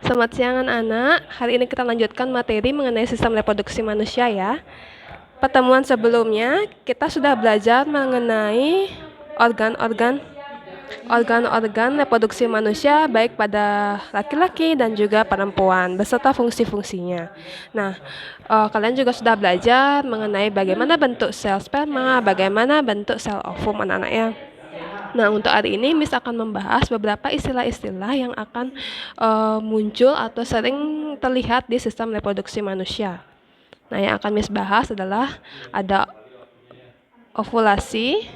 Selamat siang anak-anak. Hari ini kita lanjutkan materi mengenai sistem reproduksi manusia ya. Pertemuan sebelumnya kita sudah belajar mengenai organ-organ reproduksi manusia baik pada laki-laki dan juga perempuan beserta fungsi-fungsinya. Nah, kalian juga sudah belajar mengenai bagaimana bentuk sel sperma, bagaimana bentuk sel ovum anak-anak ya. Nah, untuk hari ini Miss akan membahas beberapa istilah-istilah yang akan muncul atau sering terlihat di sistem reproduksi manusia. Nah, yang akan Miss bahas adalah ada ovulasi,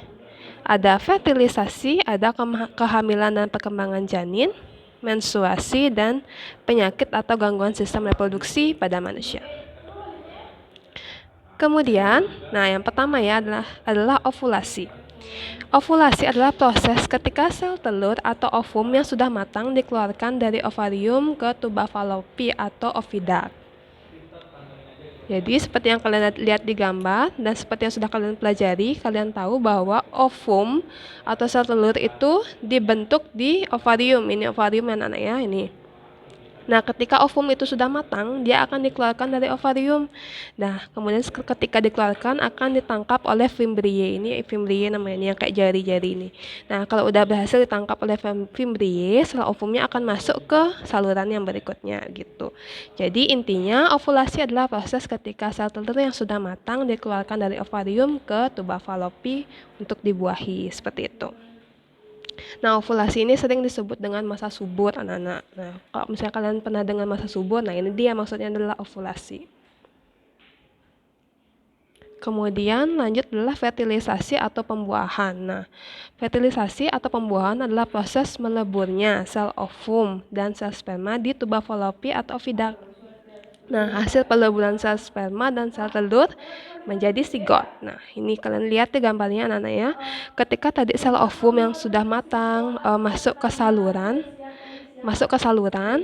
ada fertilisasi, ada kehamilan dan perkembangan janin, menstruasi, dan penyakit atau gangguan sistem reproduksi pada manusia. Kemudian, nah yang pertama ya adalah ovulasi. Ovulasi adalah proses ketika sel telur atau ovum yang sudah matang dikeluarkan dari ovarium ke tuba falopi atau oviduct. Jadi seperti yang kalian lihat di gambar dan seperti yang sudah kalian pelajari, kalian tahu bahwa ovum atau sel telur itu dibentuk di ovarium. Ini ovarium ya anak ya, ini. Nah, ketika ovum itu sudah matang, dia akan dikeluarkan dari ovarium. Nah, kemudian ketika dikeluarkan akan ditangkap oleh fimbriae. Ini fimbriae namanya, ini yang kayak jari-jari ini. Nah, kalau udah berhasil ditangkap oleh fimbriae, sel ovumnya akan masuk ke saluran yang berikutnya gitu. Jadi intinya ovulasi adalah proses ketika sel telur yang sudah matang dikeluarkan dari ovarium ke tuba falopi untuk dibuahi, seperti itu. Nah, ovulasi ini sering disebut dengan masa subur anak-anak. Nah, kalau misalnya kalian pernah dengar masa subur, nah ini dia maksudnya adalah ovulasi. Kemudian lanjut adalah fertilisasi atau pembuahan. Nah, fertilisasi atau pembuahan adalah proses meleburnya sel ovum dan sel sperma di tuba falopi atau oviduct. Nah, hasil peleburan sel sperma dan sel telur menjadi zigot. Nah, ini kalian lihat di gambarnya anak-anak ya. Ketika tadi sel ovum yang sudah matang masuk ke saluran,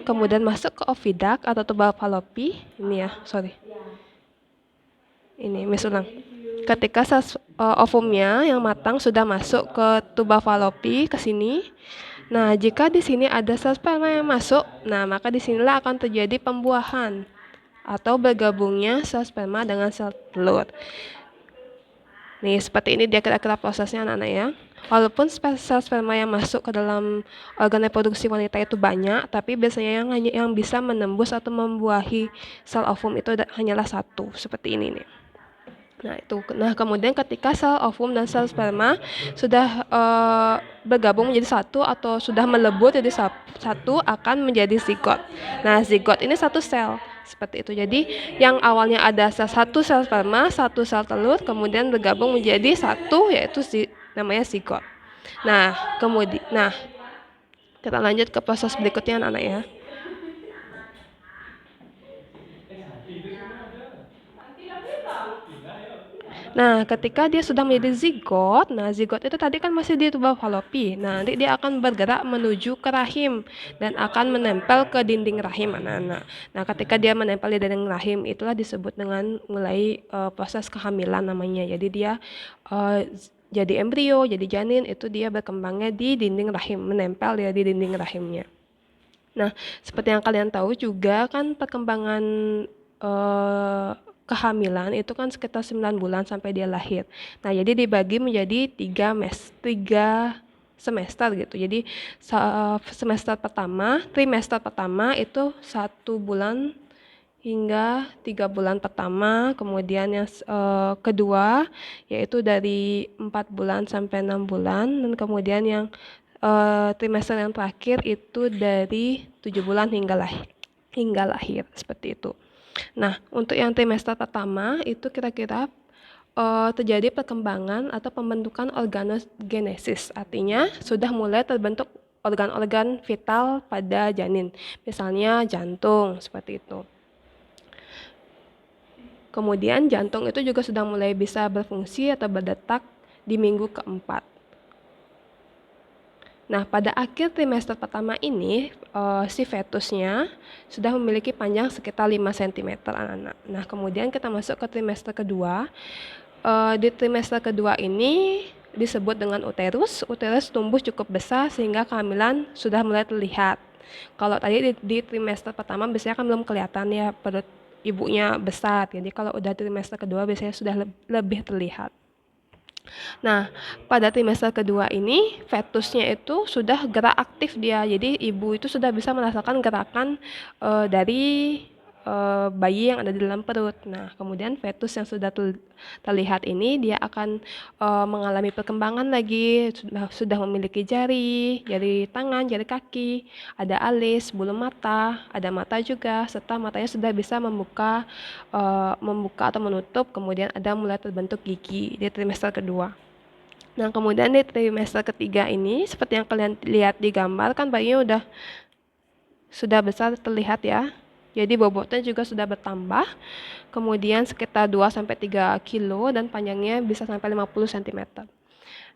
kemudian masuk ke oviduct atau tuba falopi. Ini ya, sorry. Ini Miss ulang. Ketika sel ovumnya yang matang sudah masuk ke tuba falopi ke sini. Nah, jika di sini ada sel sperma yang masuk, nah maka disinilah akan terjadi pembuahan atau bergabungnya sel sperma dengan sel telur. Nih, seperti ini dia kira-kira prosesnya anak-anak ya. Walaupun sel sperma yang masuk ke dalam organ reproduksi wanita itu banyak, tapi biasanya yang bisa menembus atau membuahi sel ovum itu hanyalah satu, seperti ini nih. Nah, kemudian ketika sel ovum dan sel sperma sudah bergabung menjadi satu atau sudah melebur jadi satu akan menjadi zigot. Nah, zigot ini satu sel seperti itu. Jadi yang awalnya ada satu sel sperma, satu sel telur, kemudian bergabung menjadi satu yaitu namanya zigot. Nah, kita lanjut ke proses berikutnya anak-anak ya. Nah, ketika dia sudah menjadi zigot, nah zigot itu tadi kan masih di tuba falopi. Nah, nanti dia akan bergerak menuju ke rahim dan akan menempel ke dinding rahim anak-anak. Nah, ketika dia menempel di dinding rahim, itulah disebut dengan mulai proses kehamilan namanya. Jadi dia jadi embrio, jadi janin, itu dia berkembangnya di dinding rahim, menempel ya di dinding rahimnya. Nah, seperti yang kalian tahu juga kan perkembangan kehamilan itu kan sekitar 9 bulan sampai dia lahir. Nah, jadi dibagi menjadi 3 semester gitu. Jadi trimester pertama itu 1 bulan hingga 3 bulan pertama, kemudian yang kedua yaitu dari 4 bulan sampai 6 bulan, dan kemudian yang trimester yang terakhir itu dari 7 bulan hingga lahir seperti itu. Nah, untuk yang trimester pertama itu kira-kira terjadi perkembangan atau pembentukan organogenesis, artinya sudah mulai terbentuk organ-organ vital pada janin, misalnya jantung seperti itu. Kemudian jantung itu juga sudah mulai bisa berfungsi atau berdetak di minggu keempat. Nah, pada akhir trimester pertama ini, si fetusnya sudah memiliki panjang sekitar 5 cm anak-anak. Nah, kemudian kita masuk ke trimester kedua. Di trimester kedua ini disebut dengan uterus. Uterus tumbuh cukup besar sehingga kehamilan sudah mulai terlihat. Kalau tadi di trimester pertama biasanya kan belum kelihatan ya perut ibunya besar. Jadi kalau udah trimester kedua biasanya sudah lebih terlihat. Nah, pada trimester kedua ini fetusnya itu sudah gerak aktif dia. Jadi ibu itu sudah bisa merasakan gerakan dari bayi yang ada di dalam perut. Nah, kemudian fetus yang sudah terlihat ini dia akan mengalami perkembangan lagi, sudah memiliki jari, jari tangan, jari kaki, ada alis, bulu mata, ada mata juga, serta matanya sudah bisa membuka atau menutup, kemudian ada mulai terbentuk gigi di trimester kedua. Nah, kemudian di trimester ketiga ini, seperti yang kalian lihat di gambar, kan bayinya sudah besar terlihat ya. Jadi bobotnya juga sudah bertambah, kemudian sekitar 2-3 kilo dan panjangnya bisa sampai 50 cm.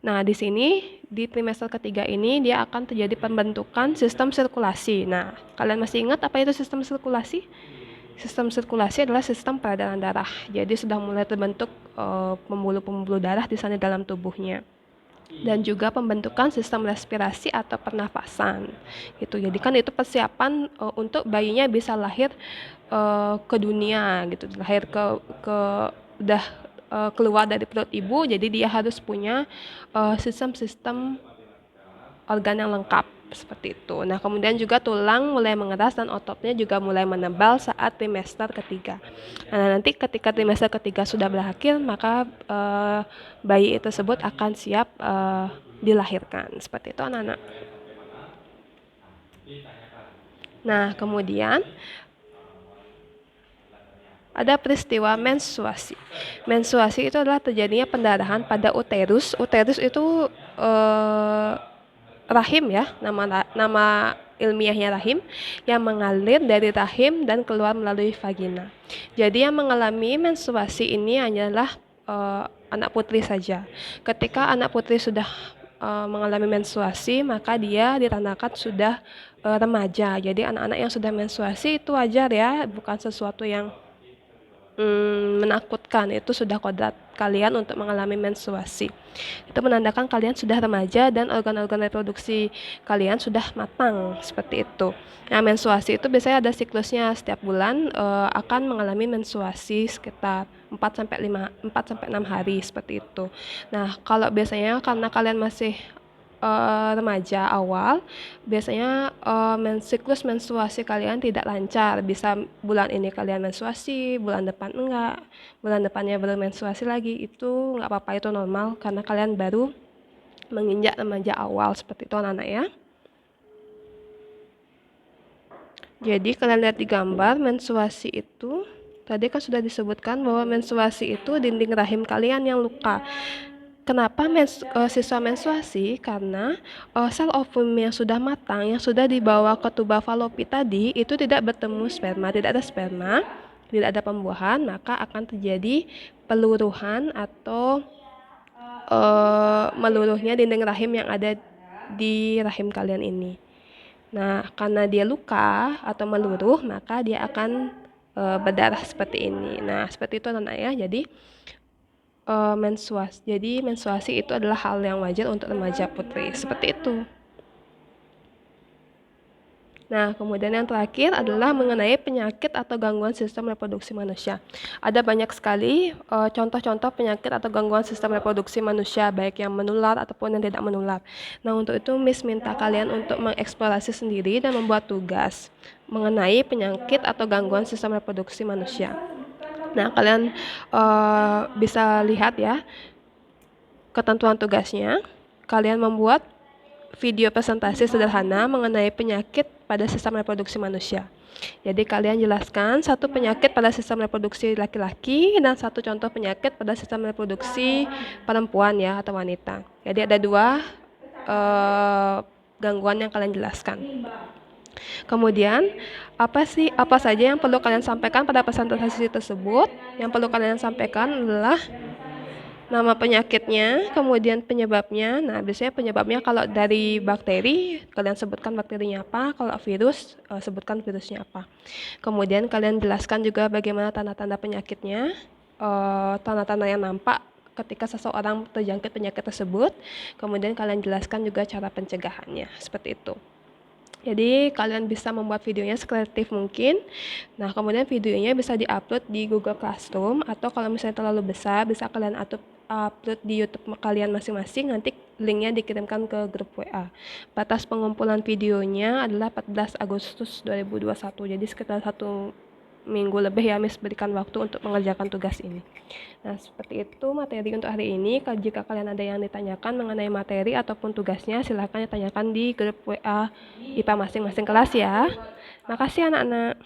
Nah, di sini di trimester ketiga ini dia akan terjadi pembentukan sistem sirkulasi. Nah, kalian masih ingat apa itu sistem sirkulasi? Sistem sirkulasi adalah sistem peredaran darah. Jadi sudah mulai terbentuk pembuluh-pembuluh darah di sana dalam tubuhnya. Dan juga pembentukan sistem respirasi atau pernafasan gitu. Jadi kan itu persiapan untuk bayinya bisa lahir ke dunia gitu, lahir udah keluar dari perut ibu, jadi dia harus punya sistem-sistem organ yang lengkap seperti itu. Nah, kemudian juga tulang mulai mengeras dan ototnya juga mulai menebal saat trimester ketiga. Nah, nanti ketika trimester ketiga sudah berakhir, maka bayi tersebut akan siap dilahirkan. Seperti itu anak-anak. Nah, kemudian ada peristiwa menstruasi. Menstruasi itu adalah terjadinya pendarahan pada uterus. Uterus itu rahim ya, nama ilmiahnya rahim, yang mengalir dari rahim dan keluar melalui vagina. Jadi yang mengalami menstruasi ini hanyalah anak putri saja. Ketika anak putri sudah mengalami menstruasi, maka dia ditandai sudah remaja. Jadi anak-anak yang sudah menstruasi itu wajar ya, bukan sesuatu yang menakutkan. Itu sudah kodrat kalian untuk mengalami menstruasi. Itu menandakan kalian sudah remaja dan organ-organ reproduksi kalian sudah matang, seperti itu. Nah, menstruasi itu biasanya ada siklusnya, setiap bulan akan mengalami menstruasi sekitar 4-6 hari seperti itu. Nah, kalau biasanya karena kalian masih remaja awal, biasanya siklus menstruasi kalian tidak lancar. Bisa bulan ini kalian menstruasi, bulan depan enggak, bulan depannya baru menstruasi lagi. Itu enggak apa-apa, itu normal karena kalian baru menginjak remaja awal, seperti itu anak-anak ya. Jadi kalian lihat di gambar, menstruasi itu tadi kan sudah disebutkan bahwa menstruasi itu dinding rahim kalian yang luka. Kenapa siswa menstruasi? Karena sel ovum yang sudah matang, yang sudah dibawa ke tuba falopi tadi, itu tidak bertemu sperma, tidak ada sperma, tidak ada pembuahan, maka akan terjadi peluruhan atau meluruhnya dinding rahim yang ada di rahim kalian ini. Nah, karena dia luka atau meluruh, maka dia akan berdarah seperti ini. Nah, seperti itu anak ya. Jadi menstruasi itu adalah hal yang wajar untuk remaja putri, seperti itu. Nah, kemudian yang terakhir adalah mengenai penyakit atau gangguan sistem reproduksi manusia. Ada banyak sekali contoh-contoh penyakit atau gangguan sistem reproduksi manusia, baik yang menular ataupun yang tidak menular. Nah, untuk itu Miss minta kalian untuk mengeksplorasi sendiri dan membuat tugas mengenai penyakit atau gangguan sistem reproduksi manusia. Nah, kalian bisa lihat ya ketentuan tugasnya. Kalian membuat video presentasi sederhana mengenai penyakit pada sistem reproduksi manusia. Jadi kalian jelaskan satu penyakit pada sistem reproduksi laki-laki dan satu contoh penyakit pada sistem reproduksi perempuan ya atau wanita. Jadi ada 2 gangguan yang kalian jelaskan. Kemudian apa saja yang perlu kalian sampaikan pada presentasi tersebut? Yang perlu kalian sampaikan adalah nama penyakitnya, kemudian penyebabnya. Nah, biasanya penyebabnya kalau dari bakteri, kalian sebutkan bakterinya apa, kalau virus, sebutkan virusnya apa. Kemudian kalian jelaskan juga bagaimana tanda-tanda penyakitnya, tanda-tanda yang nampak ketika seseorang terjangkit penyakit tersebut. Kemudian kalian jelaskan juga cara pencegahannya, seperti itu. Jadi kalian bisa membuat videonya sekreatif mungkin. Nah, kemudian videonya bisa diupload di Google Classroom, atau kalau misalnya terlalu besar bisa kalian upload di YouTube kalian masing-masing, nanti linknya dikirimkan ke grup WA. Batas pengumpulan videonya adalah 14 Agustus 2021. Jadi sekitar 1 minggu lebih ya Miss berikan waktu untuk mengerjakan tugas ini. Nah, seperti itu materi untuk hari ini. Jika kalian ada yang ditanyakan mengenai materi ataupun tugasnya, silahkan ditanyakan di grup WA IPA masing-masing kelas ya. Makasih anak-anak.